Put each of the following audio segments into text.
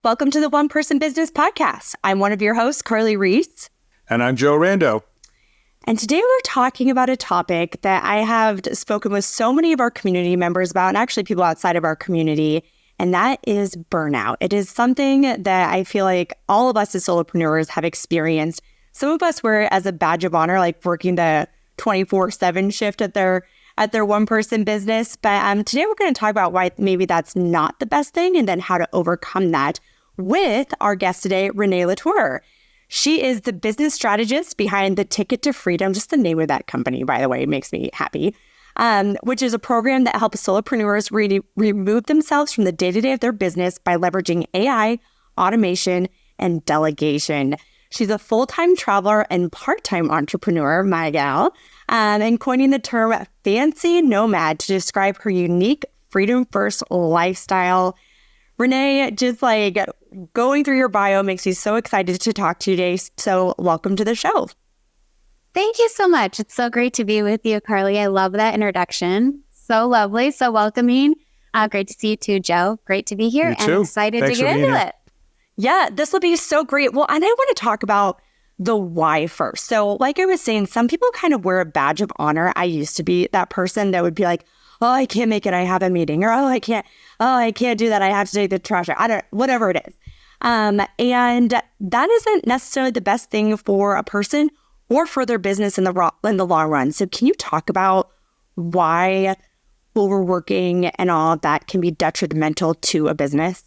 Welcome to the One Person Business Podcast. I'm one of your hosts, Carly Reese. And I'm Joe Rando. And today we're talking about a topic that I have spoken with so many of our community members about, and actually people outside of our community, and that is burnout. It is something that I feel like all of us as solopreneurs have experienced. Some of us were as a badge of honor, like working the 24/7 shift at their one-person business. But today we're going to talk about why maybe that's not the best thing and then how to overcome that with our guest today, Renee La Tour. She is the business strategist behind the Ticket to Freedom, just the name of that company, by the way, makes me happy, which is a program that helps solopreneurs remove themselves from the day-to-day of their business by leveraging AI, automation, and delegation. She's a full-time traveler and part-time entrepreneur, my gal, and coining the term Fancy Nomad to describe her unique freedom-first lifestyle. Renee, just like going through your bio makes me so excited to talk to you today. So welcome to the show. Thank you so much. It's so great to be with you, Carly. I love that introduction. So lovely, so welcoming. Great to see you too, Joe. Great to be here and excited to get into it. Yeah, this will be so great. Well, and I want to talk about the why first. So like I was saying, some people kind of wear a badge of honor. I used to be that person that would be like, oh, I can't make it, I have a meeting, or I can't do that, I have to take the trash out, whatever it is. And that isn't necessarily the best thing for a person or for their business in the long run. So can you talk about why overworking and all of that can be detrimental to a business?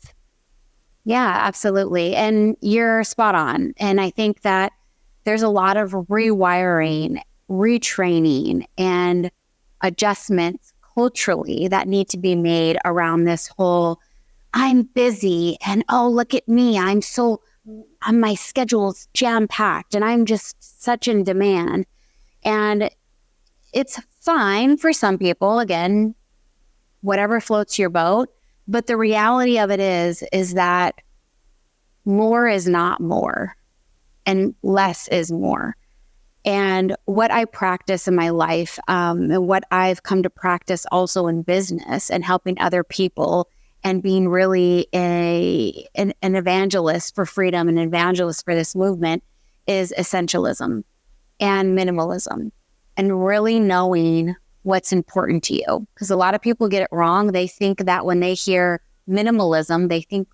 Yeah, absolutely. And you're spot on. And I think that there's a lot of rewiring, retraining, and adjustments culturally that need to be made around this whole, I'm busy and oh, look at me. My schedule's jam-packed and I'm just such in demand. And it's fine for some people, again, whatever floats your boat. But the reality of it is that more is not more and less is more. And what I practice in my life and what I've come to practice also in business and helping other people and being really an evangelist for freedom, an evangelist for this movement is essentialism and minimalism and really knowing what's important to you. Because a lot of people get it wrong. They think that when they hear minimalism, they think,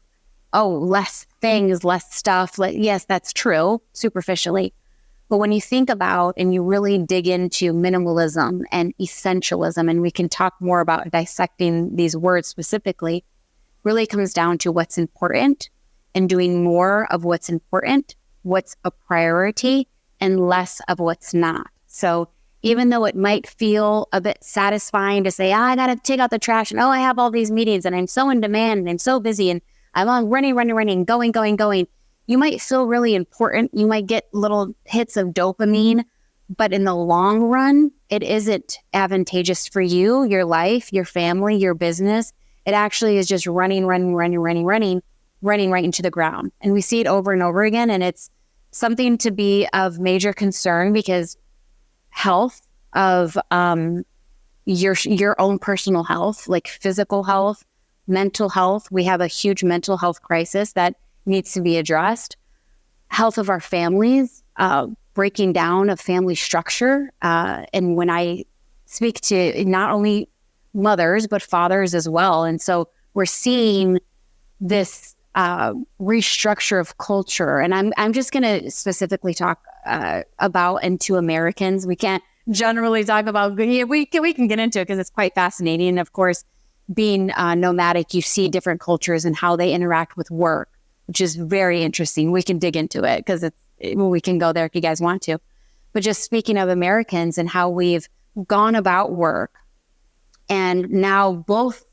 oh, less things, less stuff. Yes, that's true, superficially. But when you think about and you really dig into minimalism and essentialism, and we can talk more about dissecting these words specifically, really comes down to what's important and doing more of what's important, what's a priority, and less of what's not. So even though it might feel a bit satisfying to say, I got to take out the trash, and I have all these meetings, and I'm so in demand, and I'm so busy, and I'm on running, going. You might feel really important. You might get little hits of dopamine, but in the long run, it isn't advantageous for you, your life, your family, your business. It actually is just running right into the ground. And we see it over and over again. And it's something to be of major concern because health of your own personal health, like physical health, mental health. We have a huge mental health crisis that needs to be addressed. Health of our families, breaking down of family structure. And when I speak to not only mothers, but fathers as well. And so we're seeing this restructure of culture. And I'm just going to specifically talk about and to Americans. We can't generally talk about, we can get into it because it's quite fascinating. And of course, being nomadic, you see different cultures and how they interact with work, which is very interesting. We can dig into it because we can go there if you guys want to. But just speaking of Americans and how we've gone about work, and now both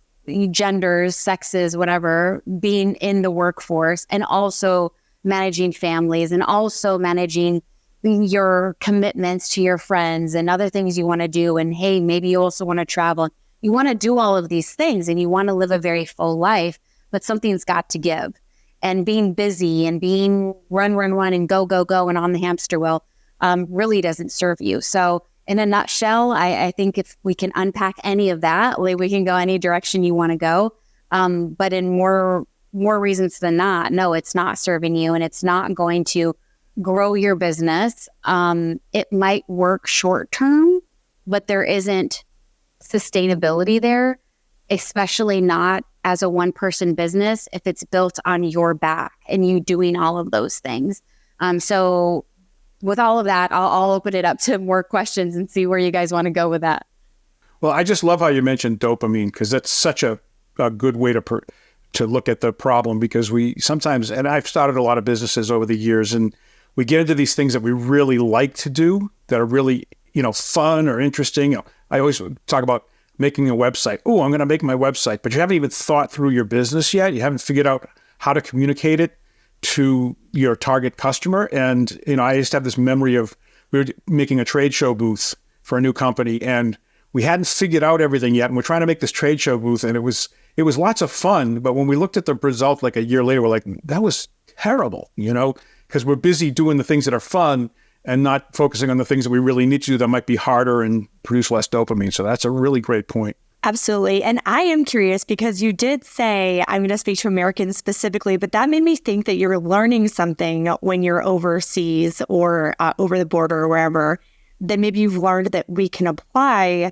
genders, sexes, whatever, being in the workforce and also managing families and also managing your commitments to your friends and other things you want to do. And hey, maybe you also want to travel. You want to do all of these things and you want to live a very full life, but something's got to give. And being busy and being run and go and on the hamster wheel really doesn't serve you. So in a nutshell, I think if we can unpack any of that, we can go any direction you want to go. But in more more reasons than not, no, it's not serving you and it's not going to grow your business. It might work short term, but there isn't sustainability there, especially not as a one-person business if it's built on your back and you doing all of those things. So with all of that, I'll open it up to more questions and see where you guys want to go with that. Well, I just love how you mentioned dopamine, because that's such a good way to look at the problem, because we sometimes, and I've started a lot of businesses over the years, and we get into these things that we really like to do that are really, fun or interesting. I always talk about making a website. Oh, I'm going to make my website, but you haven't even thought through your business yet. You haven't figured out how to communicate it to your target customer. And, I used to have this memory of, we were making a trade show booth for a new company, and we hadn't figured out everything yet. And we're trying to make this trade show booth, and it was lots of fun. But when we looked at the result like a year later, we're like, that was terrible, because we're busy doing the things that are fun and not focusing on the things that we really need to do that might be harder and produce less dopamine. So that's a really great point. Absolutely. And I am curious, because you did say, I'm going to speak to Americans specifically, but that made me think that you're learning something when you're overseas or over the border or wherever, that maybe you've learned that we can apply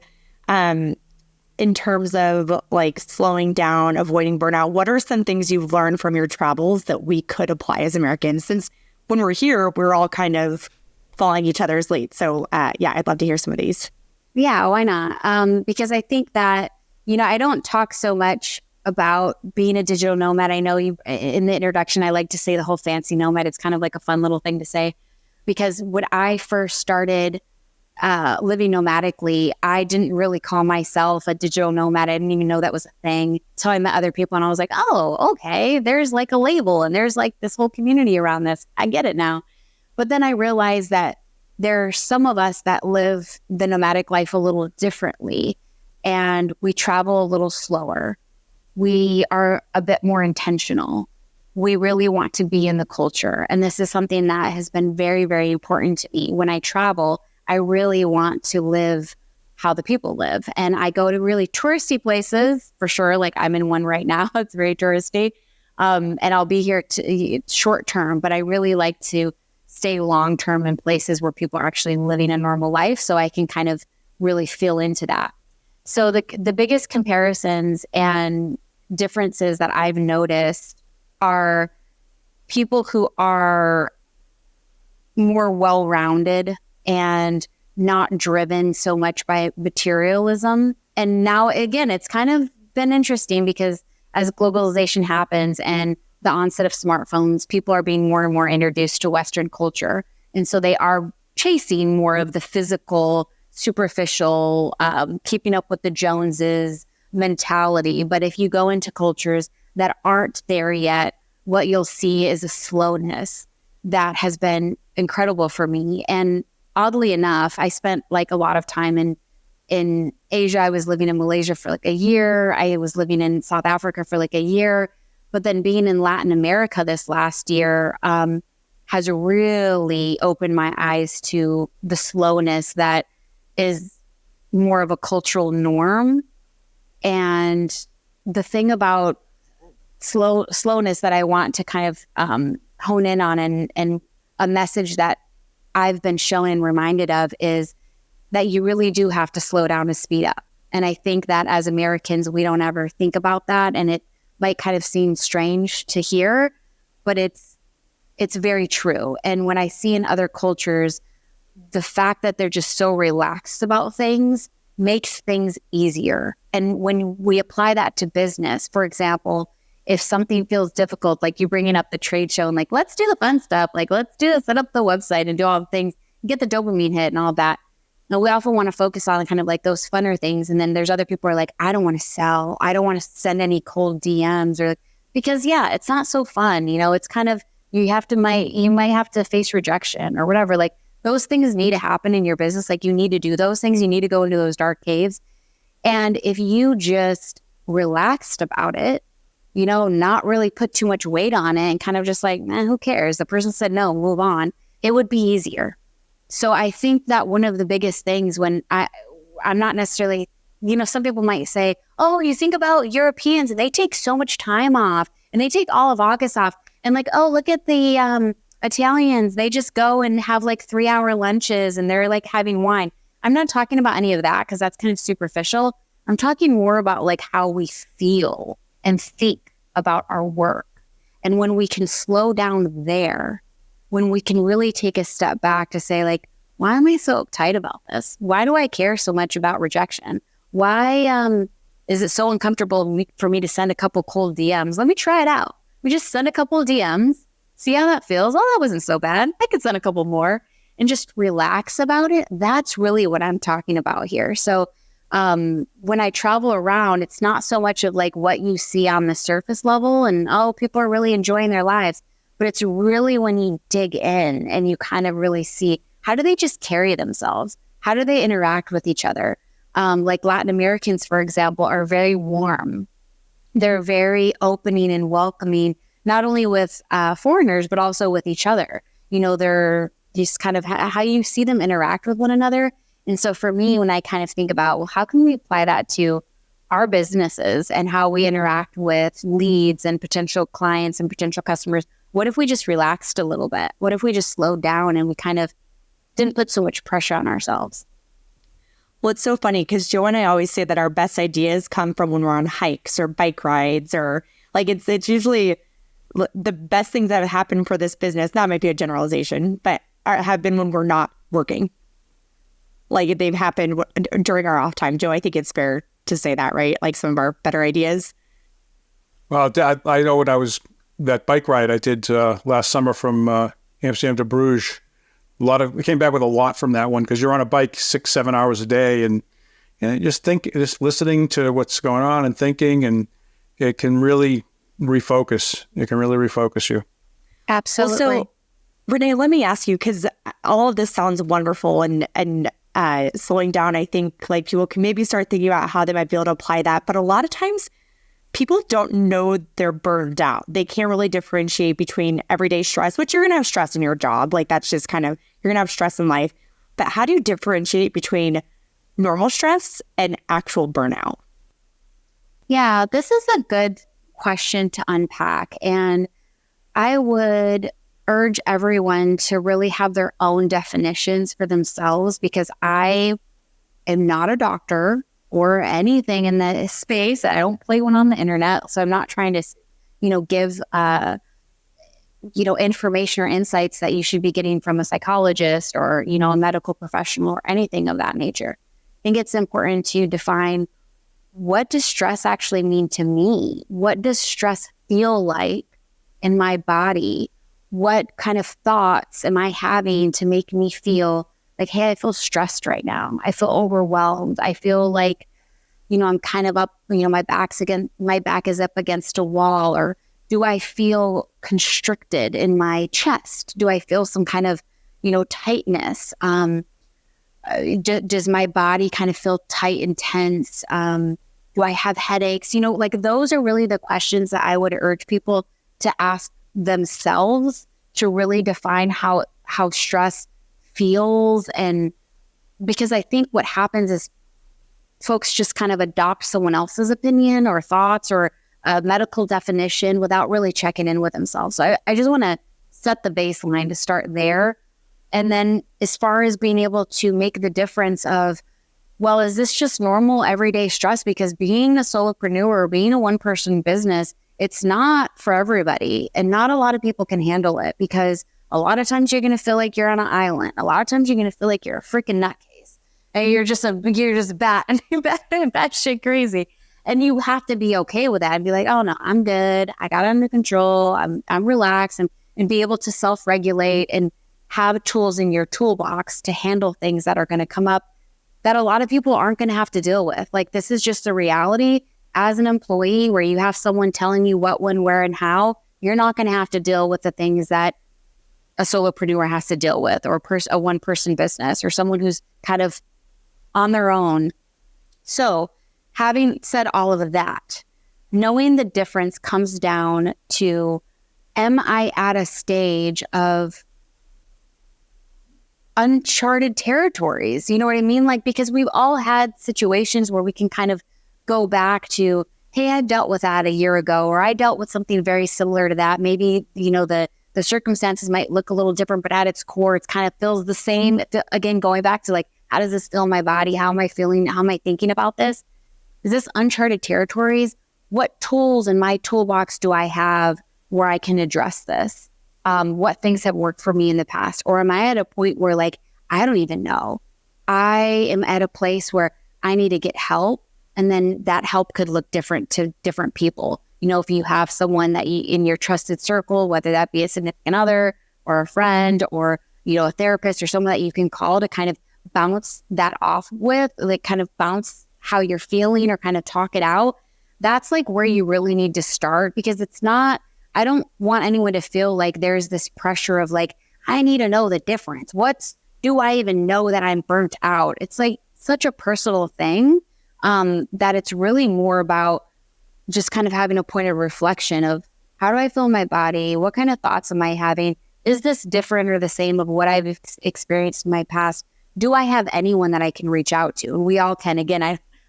in terms of like slowing down, avoiding burnout. What are some things you've learned from your travels that we could apply as Americans? Since when we're here, we're all kind of following each other's lead. So I'd love to hear some of these. Yeah, why not? Because I think that, I don't talk so much about being a digital nomad. I know you, in the introduction, I like to say the whole fancy nomad. It's kind of like a fun little thing to say, because when I first started living nomadically, I didn't really call myself a digital nomad. I didn't even know that was a thing. So I met other people and I was like, oh, okay, there's like a label and there's like this whole community around this. I get it now. But then I realized that there are some of us that live the nomadic life a little differently, and we travel a little slower. We are a bit more intentional. We really want to be in the culture. And this is something that has been very, very important to me. When I travel, I really want to live how the people live. And I go to really touristy places, for sure. Like I'm in one right now. It's very touristy. And I'll be here short term, but I really like to stay long term in places where people are actually living a normal life, so I can kind of really feel into that. So the biggest comparisons and differences that I've noticed are people who are more well-rounded and not driven so much by materialism. And now, again, it's kind of been interesting because as globalization happens and the onset of smartphones, people are being more and more introduced to Western culture. And so they are chasing more of the physical, superficial, keeping up with the Joneses mentality. But if you go into cultures that aren't there yet, what you'll see is a slowness that has been incredible for me. And oddly enough, I spent like a lot of time in Asia. I was living in Malaysia for like a year. I was living in South Africa for like a year. But then being in Latin America this last year has really opened my eyes to the slowness that is more of a cultural norm. And the thing about slowness that I want to kind of hone in on, and a message that I've been shown and reminded of, is that you really do have to slow down to speed up. And I think that as Americans, we don't ever think about that. And it might kind of seem strange to hear, but it's very true. And when I see in other cultures, the fact that they're just so relaxed about things makes things easier. And when we apply that to business, for example, if something feels difficult, like you bringing up the trade show and like, let's do the fun stuff, like let's set up the website and do all the things, get the dopamine hit and all of that. Now, we often want to focus on kind of like those funner things. And then there's other people who are like, I don't want to sell. I don't want to send any cold DMs, or because it's not so fun. It's kind of, you might have to face rejection or whatever. Like those things need to happen in your business. Like you need to do those things. You need to go into those dark caves. And if you just relaxed about it, not really put too much weight on it and kind of just like, who cares? The person said no, move on. It would be easier. So I think that one of the biggest things when I'm not necessarily, some people might say, oh, you think about Europeans and they take so much time off and they take all of August off. And like, oh, look at the Italians. They just go and have like 3-hour lunches and they're like having wine. I'm not talking about any of that because that's kind of superficial. I'm talking more about like how we feel and think about our work. And when we can slow down there, when we can really take a step back to say like, why am I so uptight about this? Why do I care so much about rejection? Why is it so uncomfortable for me to send a couple cold DMs? Let me try it out. We just send a couple of DMs, see how that feels. Oh, that wasn't so bad. I could send a couple more and just relax about it. That's really what I'm talking about here. So when I travel around, it's not so much of like what you see on the surface level and, oh, people are really enjoying their lives. But it's really when you dig in and you kind of really see, how do they just carry themselves? How do they interact with each other? Like Latin Americans, for example, are very warm. They're very opening and welcoming, not only with foreigners, but also with each other. You know, they're just kind of how you see them interact with one another. And so for me, when I kind of think about, well, how can we apply that to our businesses and how we interact with leads and potential clients and potential customers? What if we just relaxed a little bit? What if we just slowed down and we kind of didn't put so much pressure on ourselves? Well, it's so funny because Joe and I always say that our best ideas come from when we're on hikes or bike rides, or like it's usually the best things that have happened for this business. That might be a generalization, but have been when we're not working. Like they've happened during our off time. Joe, I think it's fair to say that, right? Like some of our better ideas. Well, I know that bike ride I did last summer from Amsterdam to Bruges. We came back with a lot from that one because you're on a bike 6-7 hours a day and just listening to what's going on and thinking, and it can really refocus. It can really refocus you. Absolutely. So, Renee, let me ask you, because all of this sounds wonderful and slowing down, I think like people can maybe start thinking about how they might be able to apply that. But a lot of times people don't know they're burned out. They can't really differentiate between everyday stress, which you're going to have stress in your job. Like that's just kind of, you're going to have stress in life. But how do you differentiate between normal stress and actual burnout? Yeah, this is a good question to unpack. And I would urge everyone to really have their own definitions for themselves, because I am not a doctor or anything in that space. I don't play one on the internet. So I'm not trying to, give, information or insights that you should be getting from a psychologist or, a medical professional or anything of that nature. I think it's important to define, what does stress actually mean to me? What does stress feel like in my body? What kind of thoughts am I having to make me feel like, hey, I feel stressed right now. I feel overwhelmed. I feel like, I'm kind of up, my back is up against a wall. Or do I feel constricted in my chest? Do I feel some kind of, tightness? Does my body kind of feel tight and tense? Do I have headaches? Like those are really the questions that I would urge people to ask themselves to really define how stress feels. And because I think what happens is folks just kind of adopt someone else's opinion or thoughts or a medical definition without really checking in with themselves. So I just want to set the baseline to start there. And then as far as being able to make the difference of, well, is this just normal everyday stress? Because being a solopreneur or being a one-person business, it's not for everybody. And not a lot of people can handle it, because a lot of times you're going to feel like you're on an island. A lot of times you're going to feel like you're a freaking nutcase. And you're just bat shit crazy. And you have to be okay with that and be like, oh no, I'm good. I got it under control. I'm relaxed, and be able to self-regulate and have tools in your toolbox to handle things that are going to come up that a lot of people aren't going to have to deal with. Like this is just a reality as an employee where you have someone telling you what, when, where, and how. You're not going to have to deal with the things that a solopreneur has to deal with, or a one-person business, or someone who's kind of on their own. So having said all of that, knowing the difference comes down to, am I at a stage of uncharted territories? You know what I mean? Like, because we've all had situations where we can kind of go back to, hey, I dealt with that a year ago, or I dealt with something very similar to that. Maybe, the circumstances might look a little different, but at its core, it kind of feels the same. Again, going back to like, how does this feel in my body? How am I feeling? How am I thinking about this? Is this uncharted territories? What tools in my toolbox do I have where I can address this? What things have worked for me in the past? Or am I at a point where like, I don't even know. I am at a place where I need to get help. And then that help could look different to different people. If you have someone that in your trusted circle, whether that be a significant other or a friend or, a therapist or someone that you can call to kind of bounce that off with, like kind of bounce how you're feeling or kind of talk it out. That's like where you really need to start, because I don't want anyone to feel like there's this pressure of like, I need to know the difference. Do I even know that I'm burnt out? It's like such a personal thing that it's really more about just kind of having a point of reflection of, how do I feel in my body? What kind of thoughts am I having? Is this different or the same of what I've experienced in my past? Do I have anyone that I can reach out to? And we all can. Again,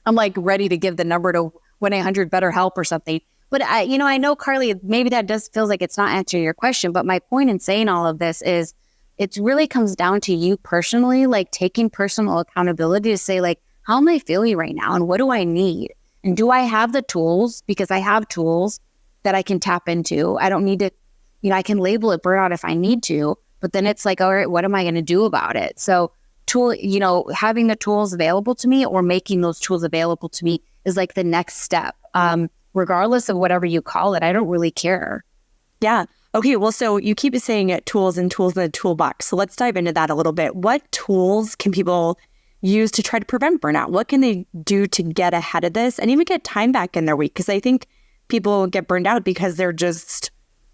I'm like ready to give the number to 1-800-BETTER-HELP or something. But I know, Carly, maybe that does feel like it's not answering your question. But my point in saying all of this is it really comes down to you personally, like taking personal accountability to say, like, how am I feeling right now? And what do I need? And do I have the tools? Because I have tools that I can tap into. I don't need to, I can label it burnout if I need to. But then it's like, all right, what am I going to do about it? So having the tools available to me or making those tools available to me is like the next step. Regardless of whatever you call it, I don't really care. Yeah. Okay. Well, so you keep saying it, tools in the toolbox. So let's dive into that a little bit. What tools can people use to try to prevent burnout? What can they do to get ahead of this and even get time back in their week? Because I think people get burned out because they're just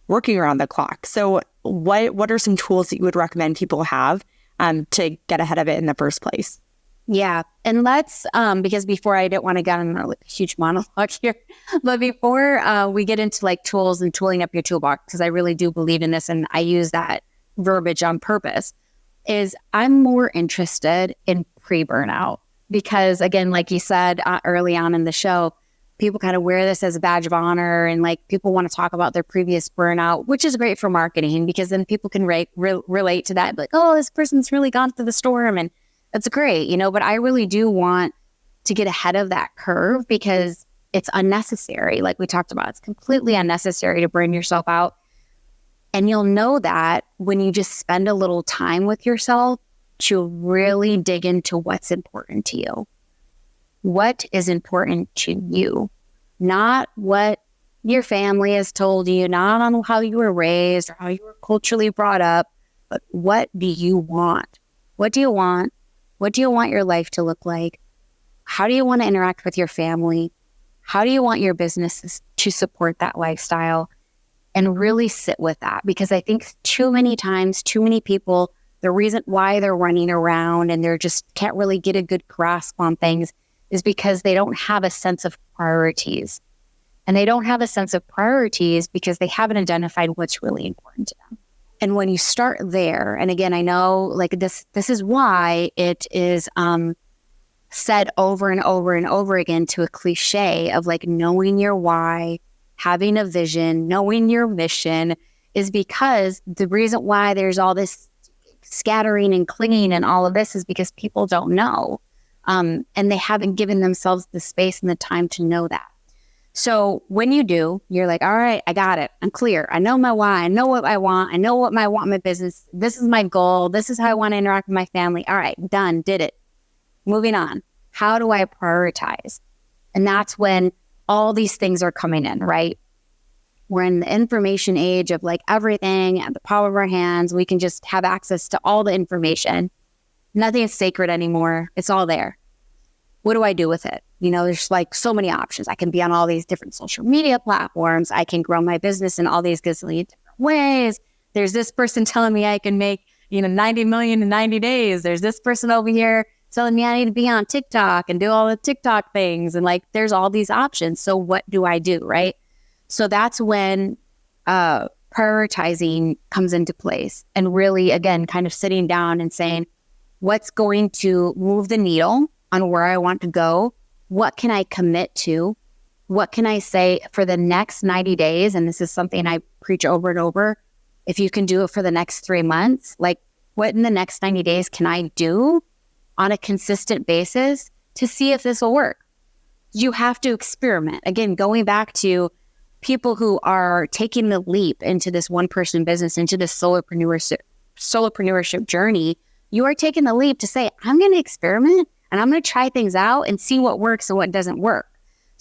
working around the clock. So what are some tools that you would recommend people have to get ahead of it in the first place? Yeah. And let's, because before I didn't want to get on a huge monologue here, but before we get into like tools and tooling up your toolbox, because I really do believe in this and I use that verbiage on purpose, is I'm more interested in pre-burnout. Because again, like you said early on in the show, people kind of wear this as a badge of honor and like people want to talk about their previous burnout, which is great for marketing because then people can relate to that. Like, oh, this person's really gone through the storm and that's great, but I really do want to get ahead of that curve because it's unnecessary. Like we talked about, it's completely unnecessary to burn yourself out. And you'll know that when you just spend a little time with yourself to really dig into what's important to you. What is important to you? Not what your family has told you, not on how you were raised or how you were culturally brought up, but what do you want? What do you want? What do you want your life to look like? How do you want to interact with your family? How do you want your businesses to support that lifestyle? And really sit with that. Because I think too many times, too many people, the reason why they're running around and they're just can't really get a good grasp on things is because they don't have a sense of priorities. And they don't have a sense of priorities because they haven't identified what's really important to them. And when you start there, and again, I know like this is why it is said over and over and over again to a cliche of like knowing your why, having a vision, knowing your mission, is because the reason why there's all this scattering and clinging and all of this is because people don't know. And they haven't given themselves the space and the time to know that. So when you do, you're like, all right, I got it. I'm clear. I know my why. I know what I want. I know what I want in my business. This is my goal. This is how I want to interact with my family. All right, done. Did it. Moving on. How do I prioritize? And that's when all these things are coming in, right? We're in the information age of like everything at the palm of our hands. We can just have access to all the information. Nothing is sacred anymore. It's all there. What do I do with it? There's like so many options. I can be on all these different social media platforms. I can grow my business in all these gazillion different ways. There's this person telling me I can make, 90 million in 90 days. There's this person over here telling me I need to be on TikTok and do all the TikTok things. And like, there's all these options. So what do I do? Right. So that's when prioritizing comes into place and really, again, kind of sitting down and saying, what's going to move the needle on where I want to go? What can I commit to? what can I say for the next 90 days? And this is something I preach over and over. If you can do it for the next 3 months, like what in the next 90 days can I do on a consistent basis to see if this will work? You have to experiment. Again, going back to people who are taking the leap into this one-person business, into this solopreneurship journey, you are taking the leap to say, I'm going to experiment and I'm going to try things out and see what works and what doesn't work.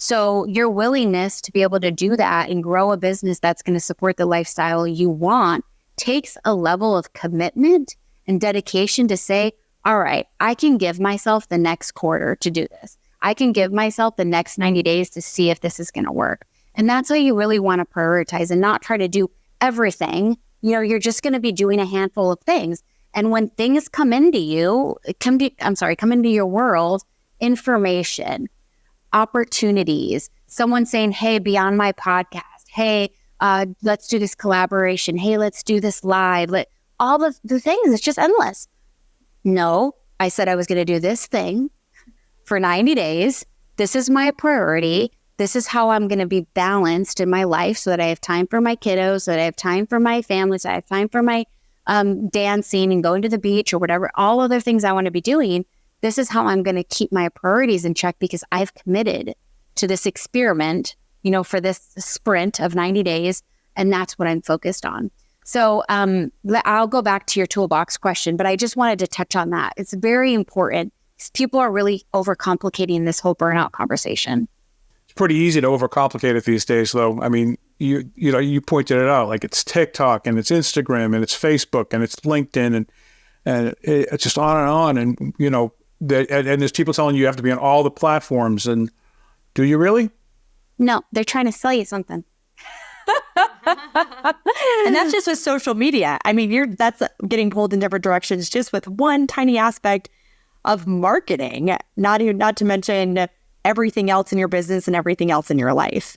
So your willingness to be able to do that and grow a business that's going to support the lifestyle you want takes a level of commitment and dedication to say, all right, I can give myself the next quarter to do this. I can give myself the next 90 days to see if this is going to work. And that's why you really want to prioritize and not try to do everything. You know, you're just going to be doing a handful of things. And when things come into you, come into your world, information, opportunities, someone saying, hey, be on my podcast. Hey, let's do this collaboration. Hey, let's do this live. All the things, it's just endless. No, I said I was going to do this thing for 90 days. This is my priority. This is how I'm going to be balanced in my life so that I have time for my kiddos, so that I have time for my family, so I have time for my dancing and going to the beach or whatever, all other things I want to be doing. This is how I'm going to keep my priorities in check because I've committed to this experiment, you know, for this sprint of 90 days. And that's what I'm focused on. So I'll go back to your toolbox question, but I just wanted to touch on that. It's very important. People are really overcomplicating this whole burnout conversation. It's pretty easy to overcomplicate it these days, though. I mean, you pointed it out, like it's TikTok and it's Instagram and it's Facebook and it's LinkedIn and it's just on and on. And, you know, and there's people telling you have to be on all the platforms. And do you really? No, they're trying to sell you something. And that's just with social media. I mean, that's getting pulled in different directions just with one tiny aspect of marketing, not to mention everything else in your business and everything else in your life.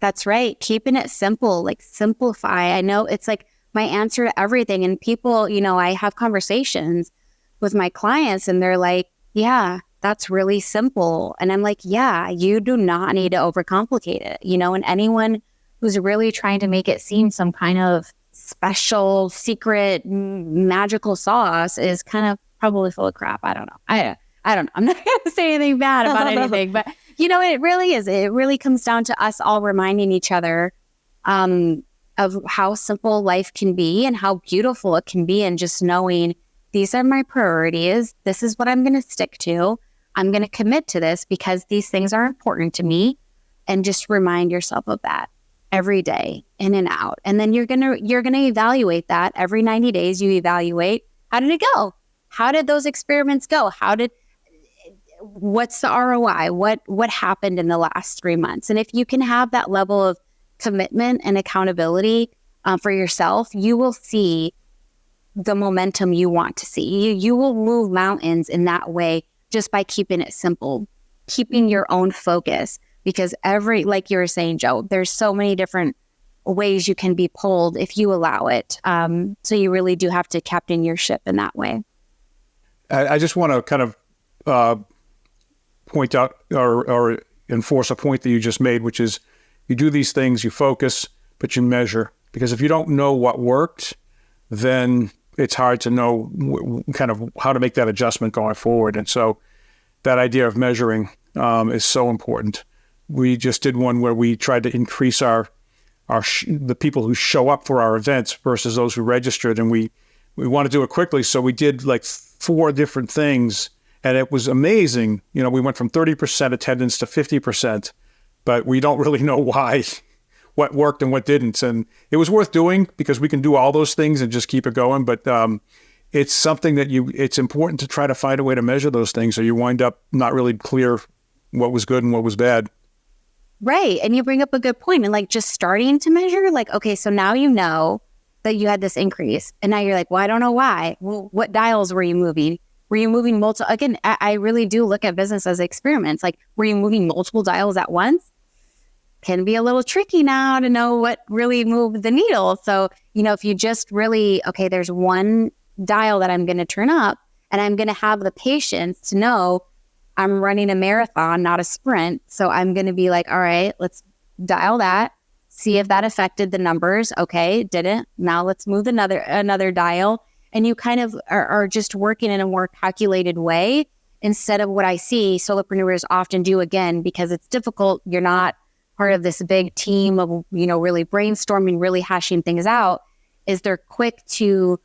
That's right. Keeping it simple, like simplify. I know it's like my answer to everything. And people, you know, I have conversations with my clients and they're like, yeah, that's really simple. And I'm like, yeah, you do not need to overcomplicate it, you know, and anyone who's really trying to make it seem some kind of special, secret, magical sauce is kind of probably full of crap. I don't know. I don't know. I'm not going to say anything bad about anything, but you know, it really is. It really comes down to us all reminding each other of how simple life can be and how beautiful it can be. And just knowing these are my priorities. This is what I'm going to stick to. I'm going to commit to this because these things are important to me. And just remind yourself of that every day, in and out. And then you're going to evaluate that every 90 days. You evaluate, how did it go? How did those experiments go? What's the ROI? What happened in the last 3 months? And if you can have that level of commitment and accountability for yourself, you will see the momentum you want to see. You will move mountains in that way just by keeping it simple, keeping your own focus. Because like you were saying, Joe, there's so many different ways you can be pulled if you allow it. So you really do have to captain your ship in that way. I just want to kind of point out or enforce a point that you just made, which is you do these things, you focus, but you measure. Because if you don't know what worked, then it's hard to know kind of how to make that adjustment going forward. And so that idea of measuring is so important. We just did one where we tried to increase the people who show up for our events versus those who registered. And we want to do it quickly. So we did like 4 different things. And it was amazing. You know, we went from 30% attendance to 50%, but we don't really know why, what worked and what didn't. And it was worth doing because we can do all those things and just keep it going. But it's something that it's important to try to find a way to measure those things, or you wind up not really clear what was good and what was bad. Right. And you bring up a good point. And like just starting to measure, like, okay, so now you know that you had this increase. And now you're like, well, I don't know why. Well, what dials were you moving? Were you moving multiple? Again, I really do look at business as experiments. Like, were you moving multiple dials at once? Can be a little tricky now to know what really moved the needle. So, you know, if you just really, okay, there's one dial that I'm going to turn up and I'm going to have the patience to know I'm running a marathon, not a sprint. So I'm going to be like, all right, let's dial that, see if that affected the numbers. Okay, it didn't. Now let's move another dial. And you kind of are just working in a more calculated way instead of what I see solopreneurs often do, again, because it's difficult. You're not part of this big team of, really brainstorming, really hashing things out, is they're quick to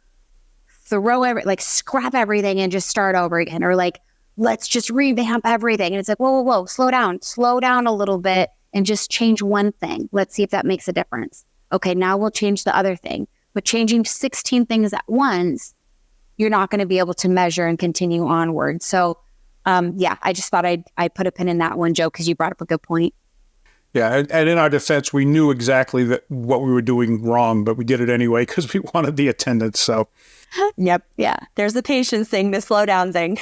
scrap everything and just start over again. Or like, let's just revamp everything. And it's like, whoa, slow down a little bit and just change one thing. Let's see if that makes a difference. Okay, now we'll change the other thing. But changing 16 things at once, you're not going to be able to measure and continue onward. So I just thought I'd put a pin in that one, Joe, because you brought up a good point. Yeah, and in our defense, we knew exactly what we were doing wrong, but we did it anyway because we wanted the attendance. So, yep, yeah. There's the patience thing, the slow down thing.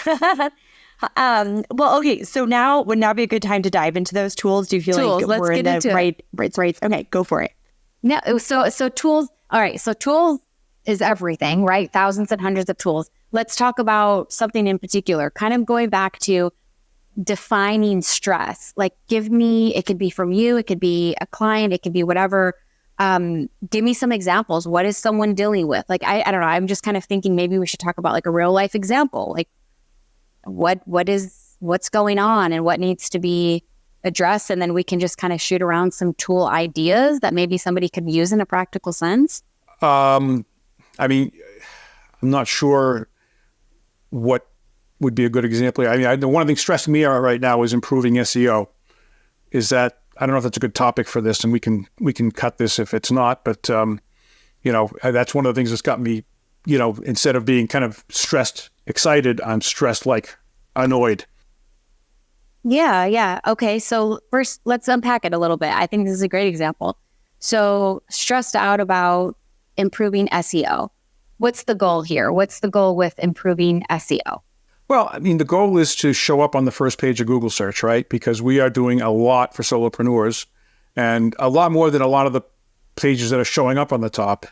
Well, okay. So now would now be a good time to dive into those tools? Do you feel like we're in the right? Okay, go for it. No, so tools. All right, so tools is everything, right? Thousands and hundreds of tools. Let's talk about something in particular. Kind of going back to defining stress. Like, it could be from you, it could be a client, it could be whatever. Give me some examples. What is someone dealing with? Like, I don't know. I'm just kind of thinking maybe we should talk about like a real life example. Like what's going on and what needs to be addressed. And then we can just kind of shoot around some tool ideas that maybe somebody could use in a practical sense. I'm not sure what would be a good example. The one thing stressing me out right now is improving SEO. Is that, I don't know if that's a good topic for this, and we can cut this if it's not, but that's one of the things that's got me, instead of being kind of stressed, excited, I'm stressed, like annoyed. Yeah. Okay. So first, let's unpack it a little bit. I think this is a great example. So stressed out about improving SEO. What's the goal here? What's the goal with improving SEO? Well, the goal is to show up on the first page of Google search, right? Because we are doing a lot for solopreneurs and a lot more than a lot of the pages that are showing up on the top.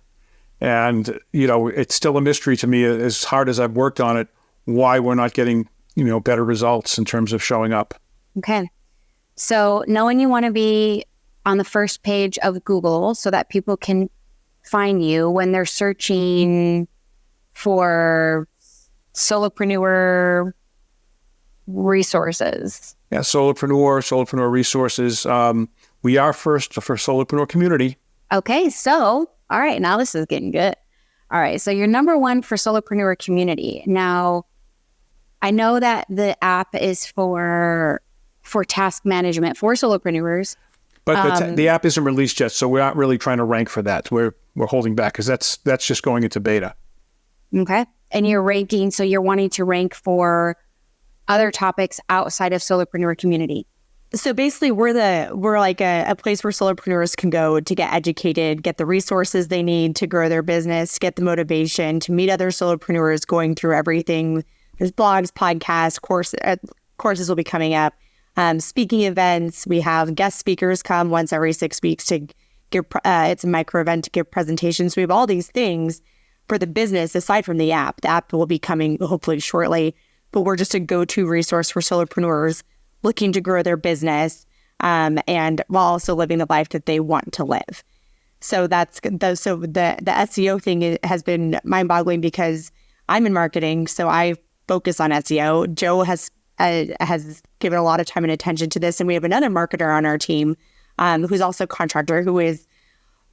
And, it's still a mystery to me, as hard as I've worked on it, why we're not getting, better results in terms of showing up. Okay. So knowing you want to be on the first page of Google so that people can find you when they're searching for solopreneur resources. Yeah, solopreneur resources. We are first for solopreneur community. Okay, so, all right, now this is getting good. All right, so you're number one for solopreneur community. Now, I know that the app is for task management for solopreneurs. But the app isn't released yet, so we're not really trying to rank for that. We're holding back because that's just going into beta. Okay. And you're ranking, so you're wanting to rank for other topics outside of solopreneur community. So basically, we're like a place where solopreneurs can go to get educated, get the resources they need to grow their business, get the motivation to meet other solopreneurs going through everything. There's blogs, podcasts, courses will be coming up. Speaking events, we have guest speakers come once every 6 weeks to give, it's a micro event to give presentations. We have all these things for the business aside from the app. The app will be coming hopefully shortly, but we're just a go-to resource for solopreneurs looking to grow their business and while also living the life that they want to live. So the SEO thing has been mind-boggling because I'm in marketing, so I focus on SEO. Joe has given a lot of time and attention to this. And we have another marketer on our team who's also a contractor who is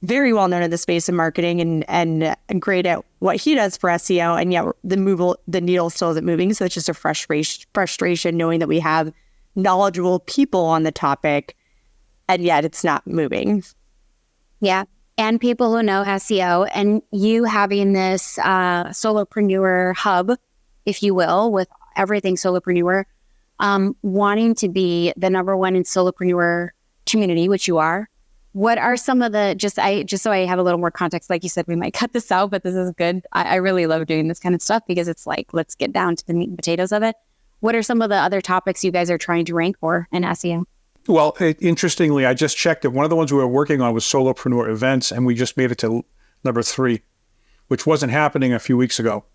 very well known in the space of marketing and great at what he does for SEO. And yet the needle still isn't moving. So it's just a frustration knowing that we have knowledgeable people on the topic and yet it's not moving. Yeah. And people who know SEO, and you having this solopreneur hub, if you will, with everything solopreneur, wanting to be the number one in solopreneur community, which you are. What are some of the, just so I have a little more context, like you said, we might cut this out, but this is good. I really love doing this kind of stuff because it's like, let's get down to the meat and potatoes of it. What are some of the other topics you guys are trying to rank for in SEO? Well, interestingly, I just checked it. One of the ones we were working on was solopreneur events, and we just made it to number 3, which wasn't happening a few weeks ago.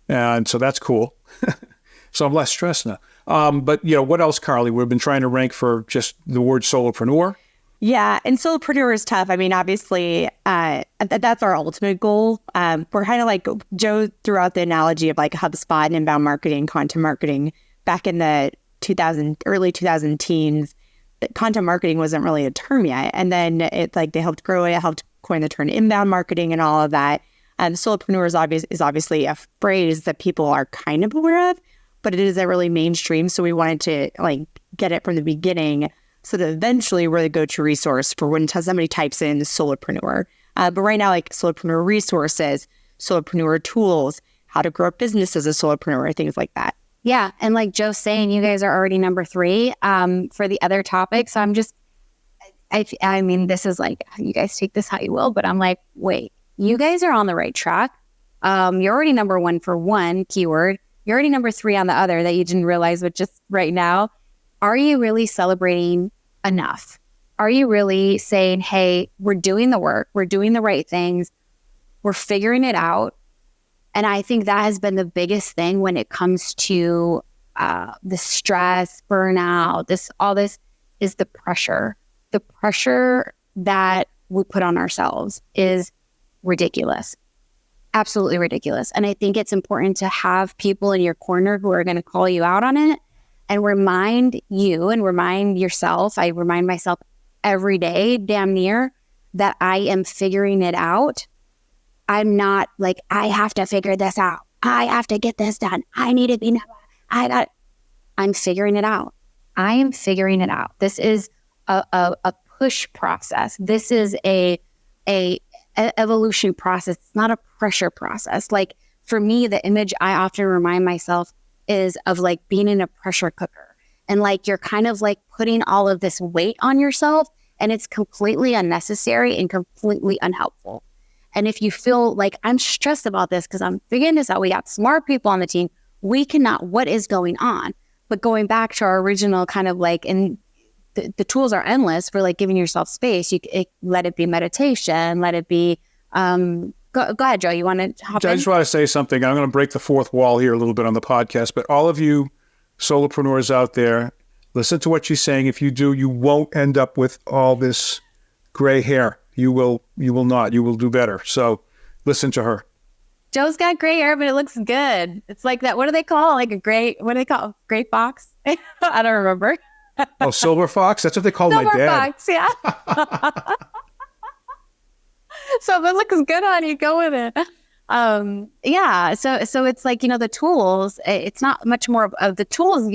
And so that's cool. So I'm less stressed now. But what else, Carly? We've been trying to rank for just the word solopreneur. Yeah, and solopreneur is tough. I mean, obviously, that's our ultimate goal. We're kind of like Joe threw out the analogy of like HubSpot and inbound marketing, content marketing back in the early 2000 teens. Content marketing wasn't really a term yet, and then they helped grow it, helped coin the term inbound marketing and all of that. Solopreneur is obviously a phrase that people are kind of aware of, but it is a really mainstream. So we wanted to get it from the beginning, so that eventually we're the go-to resource for when somebody types in solopreneur. But right now, solopreneur resources, solopreneur tools, how to grow a business as a solopreneur, things like that. Yeah. And like Joe's saying, you guys are already number 3 for the other topics. So I'm just, I mean, this is you guys take this how you will, but I'm like, wait, you guys are on the right track. You're already number 1 for one keyword. You're already number 3 on the other that you didn't realize, but just right now, are you really celebrating enough? Are you really saying, hey, we're doing the work, we're doing the right things, we're figuring it out? And I think that has been the biggest thing when it comes to the stress, burnout, all this is the pressure. The pressure that we put on ourselves is ridiculous. Absolutely ridiculous. And I think it's important to have people in your corner who are going to call you out on it and remind you and remind yourself. I remind myself every day, damn near, that I am figuring it out. I'm not I have to figure this out. I have to get this done. I need to be, I'm figuring it out. I am figuring it out. This is a push process. This is a evolution process. It's not a pressure process. For me, the image I often remind myself is of being in a pressure cooker. And you're kind of putting all of this weight on yourself, and it's completely unnecessary and completely unhelpful. And if you feel I'm stressed about this because I'm figuring this out, we got smart people on the team, we cannot, what is going on? But going back to our original kind of and the tools are endless for giving yourself space. Let it be meditation, let it be, go ahead, Joe, you want to hop in? I just want to say something. I'm going to break the fourth wall here a little bit on the podcast, but all of you solopreneurs out there, listen to what she's saying. If you do, you won't end up with all this gray hair. You will not. You will do better. So listen to her. Joe's got gray hair, but it looks good. It's like that. What do they call what do they call? Gray fox? I don't remember. Oh, silver fox? That's what they call my dad. Silver fox, yeah. So if it looks good on you, go with it. Yeah. So it's the tools, it's not much more of the tools.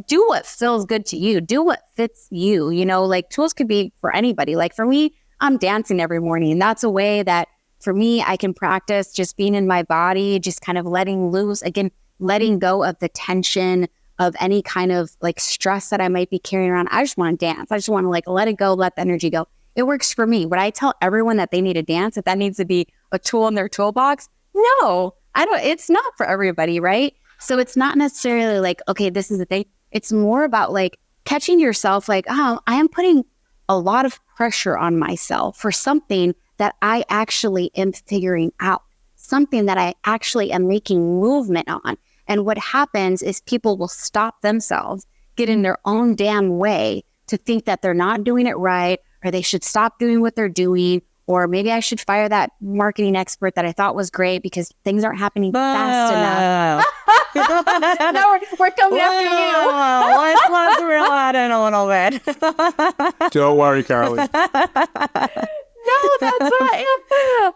Do what feels good to you. Do what fits you. Tools could be for anybody. For me, I'm dancing every morning. And that's a way that for me, I can practice just being in my body, just kind of letting loose, again, letting go of the tension of any kind of stress that I might be carrying around. I just want to dance. I just want to let it go, let the energy go. It works for me. Would I tell everyone that they need to dance, that needs to be a tool in their toolbox? No, I don't. It's not for everybody, right? So it's not necessarily okay, this is the thing. It's more about catching yourself oh, I am putting a lot of pressure on myself for something that I actually am figuring out, something that I actually am making movement on. And what happens is people will stop themselves, get in their own damn way to think that they're not doing it right, or they should stop doing what they're doing, or maybe I should fire that marketing expert that I thought was great because things aren't happening fast enough. No, we're coming after you. Let's reel that in a little bit. Don't worry, Carly. No, that's right.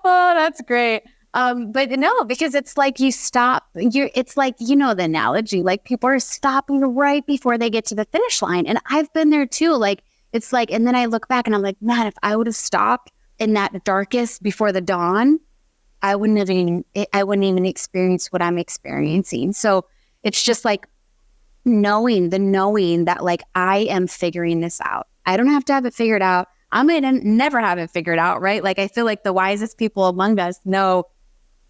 Oh, that's great. But no, because it's you stop, it's the analogy, people are stopping right before they get to the finish line. And I've been there too. It's and then I look back and I'm man, if I would have stopped in that darkest before the dawn, I wouldn't even experience what I'm experiencing. So it's just knowing that I am figuring this out. I don't have to have it figured out. I might never have it figured out, right? I feel the wisest people among us know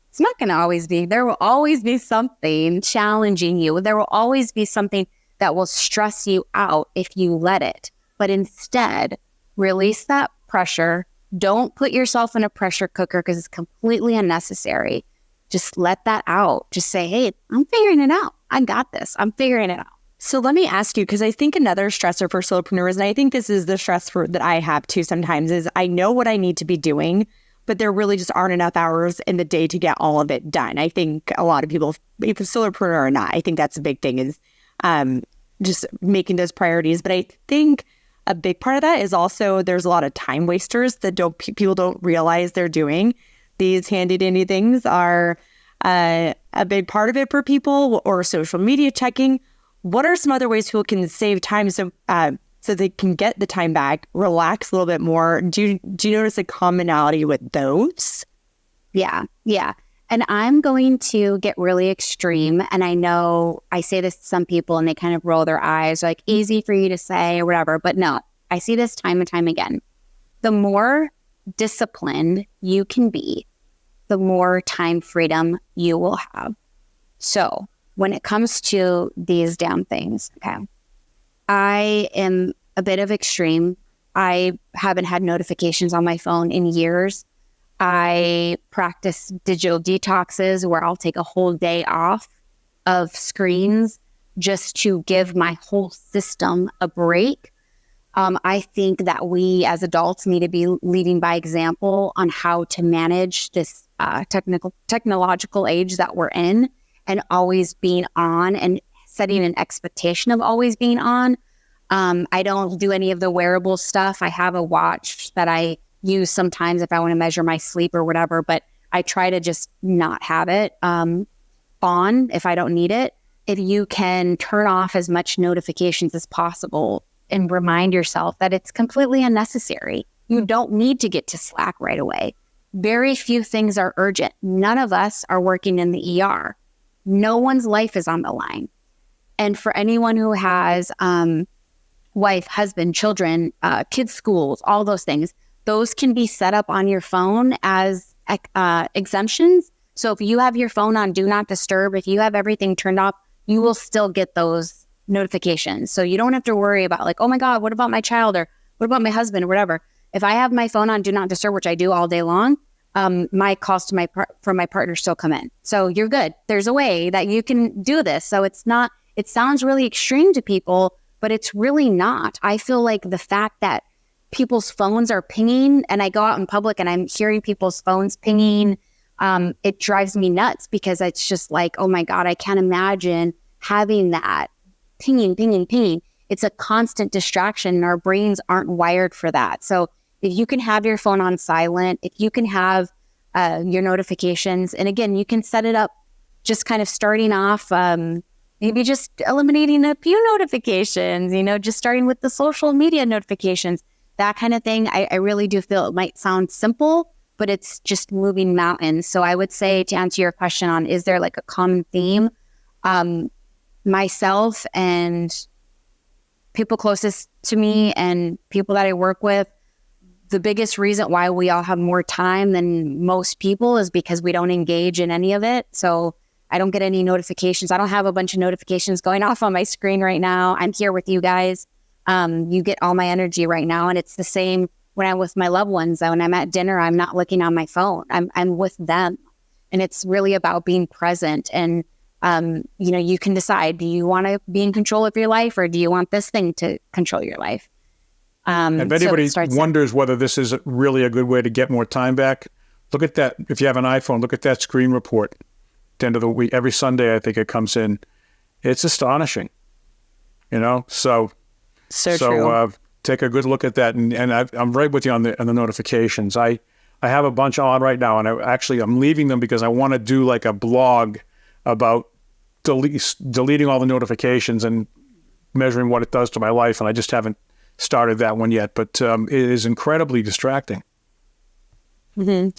it's not going to always be. There will always be something challenging you. There will always be something that will stress you out if you let it. But instead, release that pressure. Don't put yourself in a pressure cooker because it's completely unnecessary. just let that out. Just say, hey, I'm figuring it out. I got this. I'm figuring it out. So let me ask you, because I think another stressor for solopreneurs, and I think this is the stress that I have too sometimes, is I know what I need to be doing, but there really just aren't enough hours in the day to get all of it done. I think a lot of people, if a solopreneur or not, I think that's a big thing, is just making those priorities. But I think a big part of that is also there's a lot of time wasters that people don't realize they're doing. These handy dandy things are a big part of it for people, or social media checking. What are some other ways people can save time so they can get the time back, relax a little bit more? Do you notice a commonality with those? Yeah. And I'm going to get really extreme. And I know I say this to some people and they kind of roll their eyes, like, easy for you to say or whatever. But no, I see this time and time again. The more disciplined you can be, the more time freedom you will have. So when it comes to these damn things, okay, I am a bit of extreme. I haven't had notifications on my phone in years. I practice digital detoxes where I'll take a whole day off of screens just to give my whole system a break. I think that we as adults need to be leading by example on how to manage this technological age that we're in, and always being on and setting an expectation of always being on. I don't do any of the wearable stuff. I have a watch that I use sometimes if I want to measure my sleep or whatever, but I try to just not have it on if I don't need it. If you can turn off as much notifications as possible and remind yourself that it's completely unnecessary. You don't need to get to Slack right away. Very few things are urgent. None of us are working in the ER. No one's life is on the line. And for anyone who has wife, husband, children, kids' schools, all those things, those can be set up on your phone as exemptions. So if you have your phone on Do Not Disturb, if you have everything turned off, you will still get those notifications. So you don't have to worry about like, oh my God, what about my child, or what about my husband, or whatever. If I have my phone on Do Not Disturb, which I do all day long, my calls to from my partner still come in. So you're good. There's a way that you can do this. So it sounds really extreme to people, but it's really not. I feel like the fact that people's phones are pinging, and I go out in public and I'm hearing people's phones pinging, it drives me nuts, because it's just like, oh my God, I can't imagine having that pinging. It's a constant distraction, and our brains aren't wired for that. So if you can have your phone on silent, if you can have your notifications, and again, you can set it up just kind of starting off, maybe just eliminating a few notifications, just starting with the social media notifications, that kind of thing. I really do feel it might sound simple, but it's just moving mountains. So I would say, to answer your question on, is there like a common theme? Myself and people closest to me and people that I work with, the biggest reason why we all have more time than most people is because we don't engage in any of it. So I don't get any notifications. I don't have a bunch of notifications going off on my screen right now. I'm here with you guys. You get all my energy right now. And it's the same when I'm with my loved ones. When I'm at dinner, I'm not looking on my phone. I'm with them. And it's really about being present. And, you can decide, do you want to be in control of your life, or do you want this thing to control your life? If anybody wonders whether this is really a good way to get more time back, look at that. If you have an iPhone, look at that screen report at the end of the week. Every Sunday, I think it comes in. It's astonishing, So true. Take a good look at that. And I'm right with you on the notifications. I have a bunch on right now, and I'm leaving them because I want to do like a blog about deleting all the notifications and measuring what it does to my life. And I just haven't started that one yet, but it is incredibly distracting. Mm-hmm.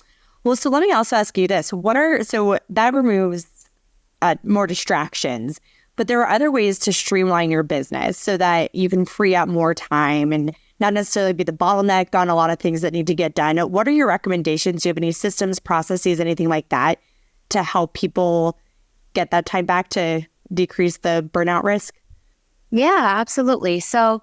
Well, so let me also ask you this. So that removes more distractions, but there are other ways to streamline your business so that you can free up more time and not necessarily be the bottleneck on a lot of things that need to get done. What are your recommendations? Do you have any systems, processes, anything like that to help people get that time back to decrease the burnout risk? Yeah, absolutely. So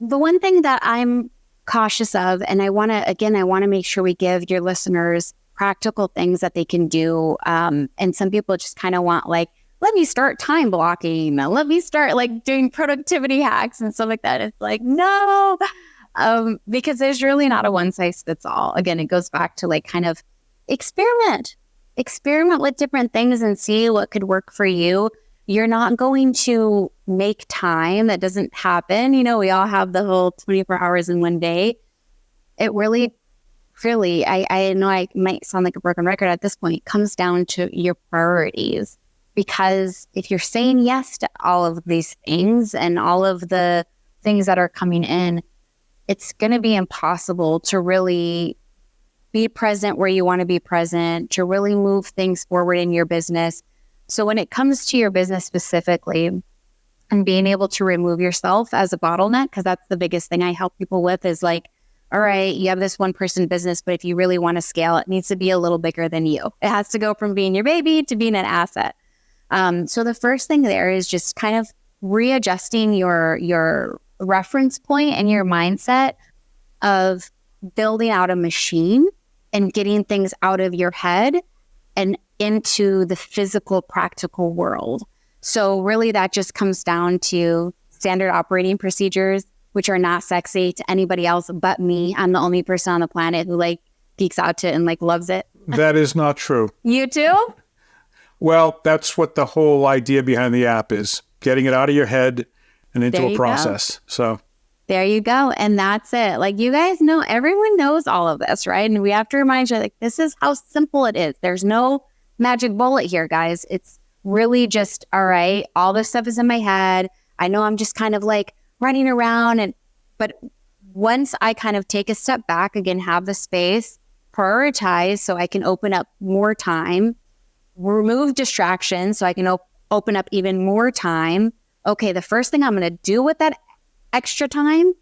the one thing that I'm cautious of, and I want to make sure we give your listeners practical things that they can do. And some people just kind of want like, let me start time blocking. Let me start like doing productivity hacks and stuff like that. It's like, no, because there's really not a one size fits all. Again, it goes back to like kind of experiment with different things and see what could work for you. You're not going to make time. That doesn't happen. You know, we all have the whole 24 hours in one day. It really, I know I might sound like a broken record at this point, comes down to your priorities. Because if you're saying yes to all of these things and all of the things that are coming in, it's going to be impossible to really be present where you want to be present, to really move things forward in your business. So when it comes to your business specifically and being able to remove yourself as a bottleneck, because that's the biggest thing I help people with is like, all right, you have this one person business, but if you really want to scale, it needs to be a little bigger than you. It has to go from being your baby to being an asset. So the first thing there is just kind of readjusting your reference point and your mindset of building out a machine and getting things out of your head and into the physical, practical world. So really that just comes down to standard operating procedures, which are not sexy to anybody else but me. I'm the only person on the planet who like geeks out to it and like loves it. That is not true. You too? Well, that's what the whole idea behind the app is, getting it out of your head and into a process. So there you go. And that's it. Like you guys know, everyone knows all of this, right? And we have to remind you, like, this is how simple it is. There's no magic bullet here, guys. It's really just, all right, all this stuff is in my head. I know I'm just kind of like running around. But once I kind of take a step back, again, have the space, prioritize so I can open up more time, remove distractions so I can open up even more time. Okay, the first thing I'm going to do with that extra time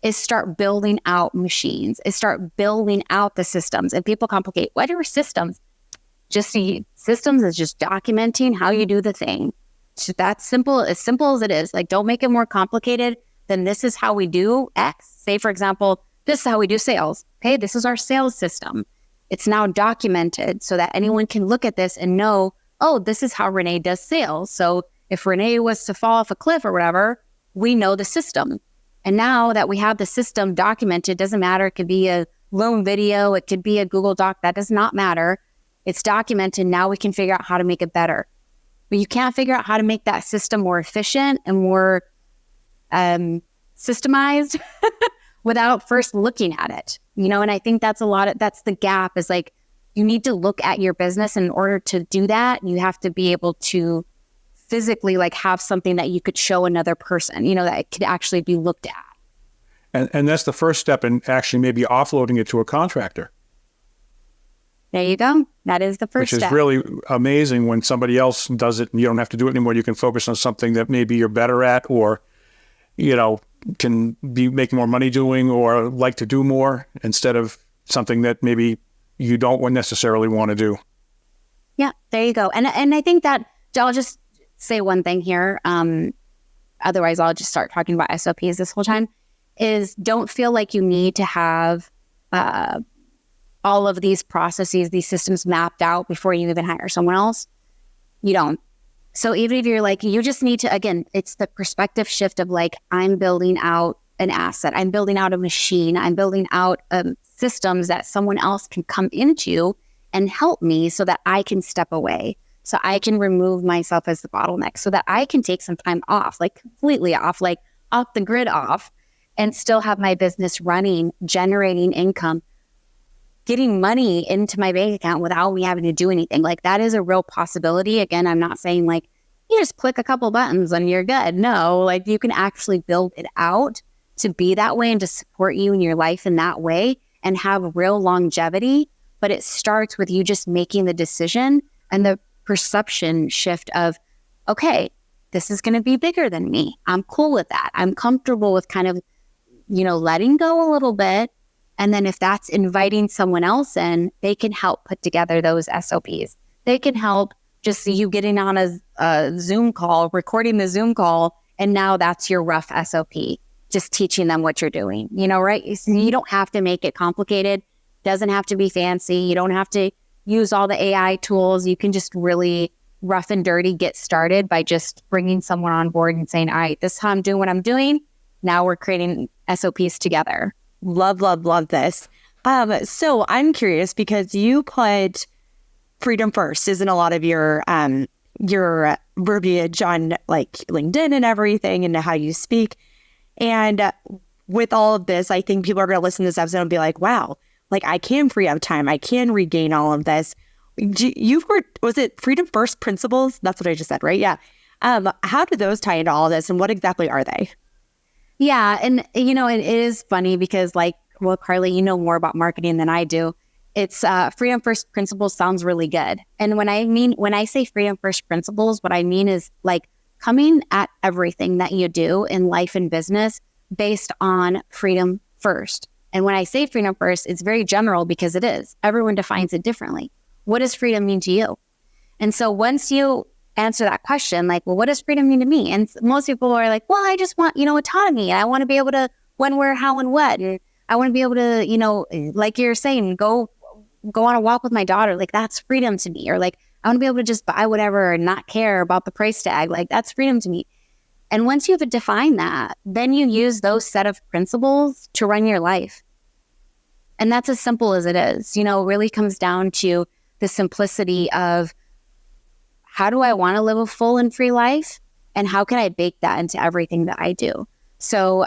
is start building out machines, is start building out the systems. And people complicate, what are systems? Just see, systems is just documenting how you do the thing. So that's simple as it is. Like, don't make it more complicated than this is how we do X. Say, for example, this is how we do sales. Okay, this is our sales system. It's now documented so that anyone can look at this and know, oh, this is how Renee does sales. So if Renee was to fall off a cliff or whatever, we know the system. And now that we have the system documented, doesn't matter. It could be a Loom video. It could be a Google Doc. That does not matter. It's documented. Now we can figure out how to make it better. But you can't figure out how to make that system more efficient and more systemized without first looking at it, you know? And I think that's that's the gap is like, you need to look at your business. And in order to do that, you have to be able to physically like have something that you could show another person, you know, that it could actually be looked at. And that's the first step in actually maybe offloading it to a contractor. There you go. That is the first step. Which is really amazing when somebody else does it and you don't have to do it anymore. You can focus on something that maybe you're better at or, you know, can be making more money doing or like to do more instead of something that maybe you don't necessarily want to do. Yeah, there you go. And I think that I'll just say one thing here. Otherwise, I'll just start talking about SOPs this whole time, is don't feel like you need to have all of these processes, these systems mapped out before you even hire someone else. You don't. So even if you're like, you just need to, again, it's the perspective shift of like, I'm building out an asset. I'm building out a machine. I'm building out systems that someone else can come into and help me so that I can step away. So I can remove myself as the bottleneck so that I can take some time off, like completely off, like off the grid off, and still have my business running, generating income, getting money into my bank account without me having to do anything. Like that is a real possibility. Again, I'm not saying like you just click a couple buttons and you're good. No, like you can actually build it out to be that way and to support you in your life in that way and have real longevity. But it starts with you just making the decision and the perception shift of, okay, this is going to be bigger than me. I'm cool with that. I'm comfortable with kind of, you know, letting go a little bit. And then if that's inviting someone else in, they can help put together those SOPs. They can help just you getting on a Zoom call, recording the Zoom call, and now that's your rough SOP, just teaching them what you're doing, you know, right? You don't have to make it complicated. Doesn't have to be fancy. You don't have to use all the AI tools. You can just really rough and dirty get started by just bringing someone on board and saying, all right, this is how I'm doing what I'm doing. Now we're creating SOPs together. Love, love, love this. So I'm curious because you put freedom first, isn't a lot of your verbiage on like LinkedIn and everything and how you speak. And with all of this, I think people are going to listen to this episode and be like, wow, like I can free up time. I can regain all of this. You've heard, was it freedom first principles? That's what I just said, right? Yeah. How do those tie into all of this and what exactly are they? Yeah. And, you know, it is funny because like, well, Carly, you know more about marketing than I do. It's freedom first principles sounds really good. And when I say freedom first principles, what I mean is like coming at everything that you do in life and business based on freedom first. And when I say freedom first, it's very general because it is. Everyone defines it differently. What does freedom mean to you? And so once you answer that question, like, well, what does freedom mean to me? And most people are like, well, I just want, autonomy. I want to be able to when, where, how, and what. And I want to be able to, like you're saying, go on a walk with my daughter. Like that's freedom to me. Or like, I want to be able to just buy whatever and not care about the price tag. Like that's freedom to me. And once you've defined that, then you use those set of principles to run your life. And that's as simple as it is. It really comes down to the simplicity of how do I want to live a full and free life? And how can I bake that into everything that I do? So,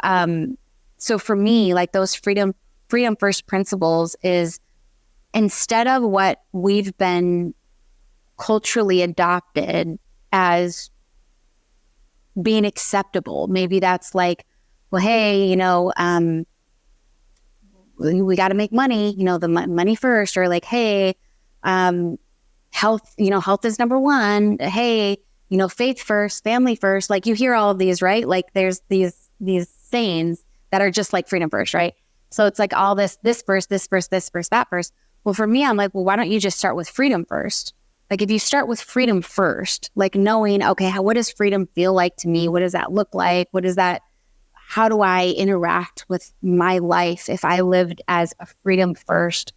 so for me, like those freedom first principles is instead of what we've been culturally adopted as being acceptable, maybe that's like, well, hey, we got to make money, the money first, or like, hey, health, health is number one. Hey, faith first, family first. Like you hear all of these, right? Like there's these sayings that are just like freedom first, right? So it's like all this first, this first, this first, that first. Well, for me, I'm like, well, why don't you just start with freedom first? Like if you start with freedom first, like knowing, okay, what does freedom feel like to me? What does that look like? How do I interact with my life if I lived as a freedom first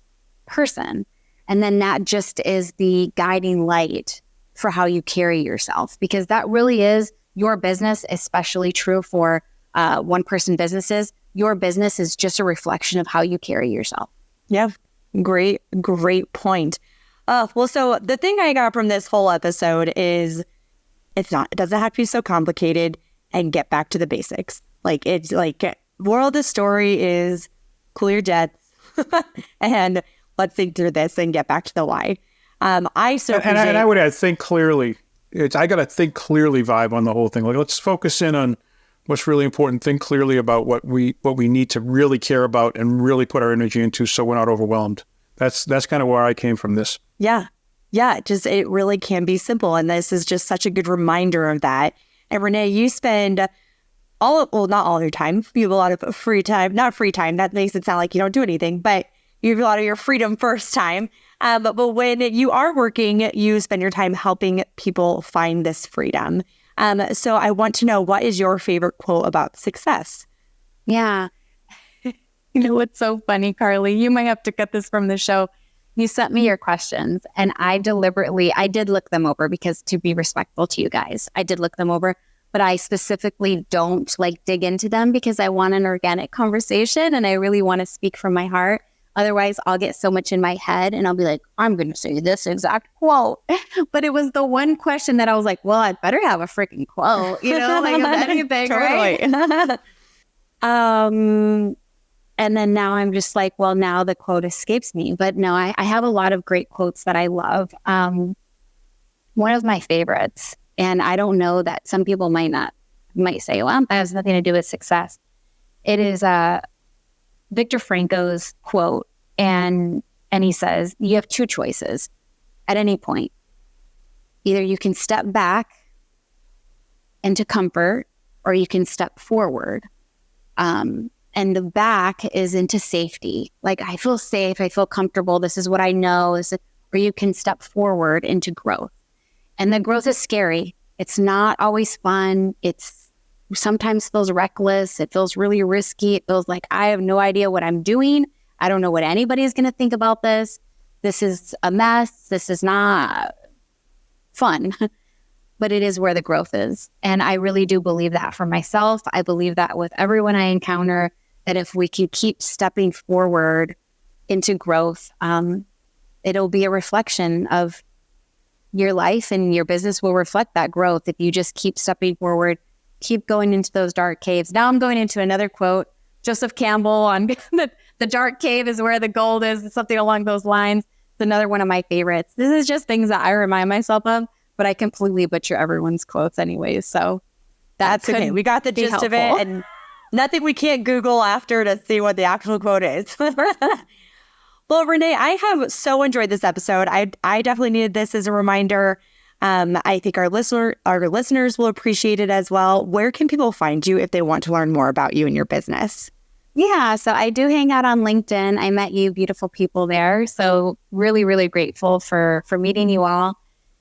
person? And then that just is the guiding light for how you carry yourself, because that really is your business, especially true for one-person businesses. Your business is just a reflection of how you carry yourself. Yeah, great point. Well, so the thing I got from this whole episode is it doesn't have to be so complicated, and get back to the basics. Like it's like moral of the story is cool your jets and let's think through this and get back to the why. I would add think clearly. I got to think clearly vibe on the whole thing. Like let's focus in on what's really important. Think clearly about what we need to really care about and really put our energy into, so we're not overwhelmed. That's kind of where I came from this. Yeah. It really can be simple, and this is just such a good reminder of that. And Renee, you spend not all of your time. You have a lot of free time. Not free time. That makes it sound like you don't do anything, but you have a lot of your freedom first time. But when you are working, you spend your time helping people find this freedom. So I want to know, what is your favorite quote about success? Yeah. What's so funny, Carly? You might have to cut this from the show. You sent me your questions, and I did look them over, because to be respectful to you guys, I did look them over, but I specifically don't like dig into them because I want an organic conversation and I really want to speak from my heart. Otherwise, I'll get so much in my head and I'll be like, I'm going to say this exact quote. But it was the one question that I was like, well, I better have a freaking quote, like if anything, right? And then now I'm just like, well, now the quote escapes me. But no, I have a lot of great quotes that I love. One of my favorites, and I don't know that some people might say, well, that has nothing to do with success. It is Viktor Frankl's quote. And he says, you have two choices at any point. Either you can step back into comfort, or you can step forward. And the back is into safety. Like, I feel safe, I feel comfortable, this is what I know. Or you can step forward into growth. And the growth is scary. It's not always fun. It's sometimes feels reckless. It feels really risky. It feels like I have no idea what I'm doing. I don't know what anybody's going to think about this. this is a mess. This is not fun, but it is where the growth is. And I really do believe that for myself. I believe that with everyone I encounter, that if we can keep stepping forward into growth, it'll be a reflection of your life, and your business will reflect that growth if you just keep stepping forward, keep going into those dark caves. Now I'm going into another quote, Joseph Campbell, on the dark cave is where the gold is, something along those lines. It's another one of my favorites. This is just things that I remind myself of, but I completely butcher everyone's quotes anyways. So that's okay. We got the gist of it, and nothing we can't Google after to see what the actual quote is. Well, Renee, I have so enjoyed this episode. I definitely needed this as a reminder. I think our listeners will appreciate it as well. Where can people find you if they want to learn more about you and your business? Yeah, so I do hang out on LinkedIn. I met you beautiful people there. So really, really grateful for meeting you all.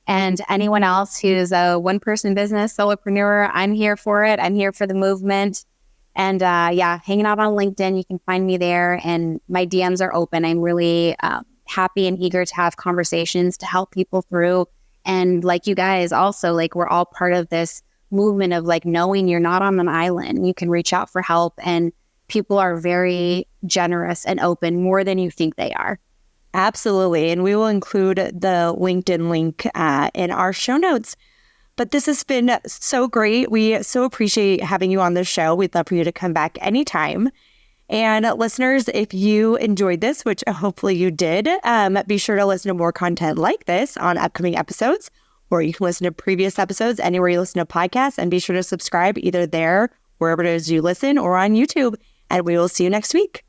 And anyone else who's a one-person business solopreneur, I'm here for it. I'm here for the movement. And hanging out on LinkedIn, you can find me there, and my DMs are open. I'm really happy and eager to have conversations to help people through. And like you guys also, like, we're all part of this movement of like knowing you're not on an island. You can reach out for help, and people are very generous and open, more than you think they are. Absolutely. And we will include the LinkedIn link in our show notes. But this has been so great. We so appreciate having you on the show. We'd love for you to come back anytime. And listeners, if you enjoyed this, which hopefully you did, be sure to listen to more content like this on upcoming episodes, or you can listen to previous episodes anywhere you listen to podcasts, and be sure to subscribe either there, wherever it is you listen, or on YouTube. And we will see you next week.